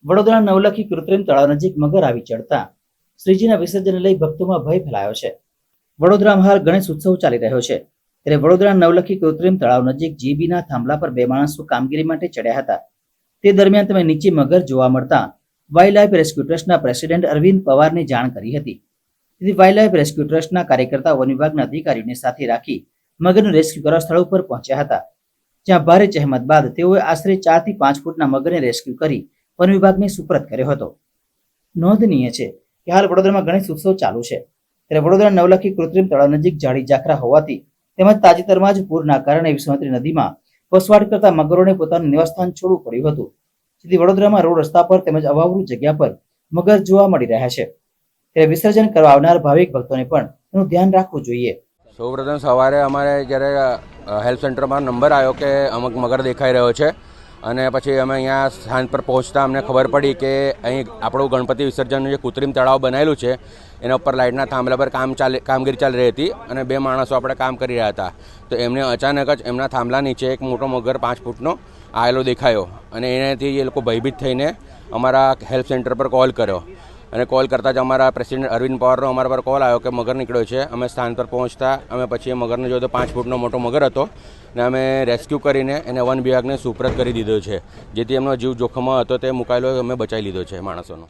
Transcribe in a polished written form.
વડોદરા નવલખી કૃત્રિમ તળાવ નજીક મગર આવી ચડતા શ્રીજીના વિસર્જનને લઈ ભક્તોમાં ભય ફેલાયો છે। વડોદરામાં હાલ ગણેશ ઉત્સવ ચાલી રહ્યો છે, ત્યારે વડોદરા નવલખી કૃત્રિમ તળાવ નજીક જીબીના થાંભલા પર બે માણસો કામગીરી માટે ચડ્યા હતા। તે દરમિયાન તમે નીચે મગર જોવા મળતા વાઇલ્ડ લાઇફ રેસ્ક્યુ ટ્રસ્ટના પ્રેસિડેન્ટ અરવિંદ પવારને જાણ કરી હતી। તેથી વાઇલ્ડ લાઇફ રેસ્ક્યુ ટ્રસ્ટના કાર્યકર્તાઓ વન વિભાગના અધિકારીઓને સાથે રાખી મગરનું રેસ્ક્યુ કરવા સ્થળ ઉપર પહોંચ્યા હતા, જ્યાં ભારે જહેમત બાદ તેઓએ આશરે 4 થી 5 ફૂટના મગરને રેસ્ક્યુ કરી વન વિભાગને સુપરત કર્યો હતો। નોંધનીય છે કે હાલ વડોદરામાં ગણેશ ઉત્સવ ચાલુ છે, ત્યારે વડોદરા નવલખી કૃત્રિમ તળાવ નજીક જાડી ઝાખરા હોવાથી તેમજ તાજેતરમાં જ પૂરના કારણે વિશ્વામિત્રી નદીમાં વસવાટ કરતા મગરોને પોતાનું નિવાસસ્થાન છોડવું પડ્યું હતું, જેથી વડોદરામાં રોડ રસ્તા પર તેમજ અવાવરૂ જગ્યા પર મગર જોવા મળી રહ્યા છે। ત્યારે વિસર્જન કરવા આવનાર ભાવિક ભક્તોને પણ તેનું ધ્યાન રાખવું જોઈએ। સૌપ્રથમ સવારે અમારે જ્યારે હેલ્પ સેન્ટરમાં નંબર આવ્યો કે અમુક મગર દેખાઈ રહ્યો છે, અને પછી અમે અહીંયા સ્થાન પર પહોંચતા અમને ખબર પડી કે અહીં આપણું ગણપતિ વિસર્જનનું જે કૃત્રિમ તળાવ બનાવેલું છે એના ઉપર લાઇટના થાંભલા પર કામગીરી ચાલી રહી હતી, અને બે માણસો આપણે કામ કરી રહ્યા હતા, તો એમને અચાનક જ એમના થાંભલા નીચે એક મોટો મગર 5 ફૂટનો આવેલો દેખાયો, અને એનાથી એ લોકો ભયભીત થઈને અમારા હેલ્પ સેન્ટર પર કોલ કર્યો, અને કોલ કરતાં જ અમારા પ્રેસિડેન્ટ અરવિંદ પવારનો અમારા પર કોલ આવ્યો કે મગર નીકળ્યો છે। અમે સ્થાન પર પહોંચતા અમે પછી એ મગરને જોયો તો 5 ફૂટનો મોટો મગર હતો, ને અમે રેસ્ક્યુ કરીને એને વન વિભાગને સુપરત કરી દીધો છે, જેથી એમનો જીવ જોખમમાં હતો તે મુકાયેલો અમે બચાવી લીધો છે માણસોનો।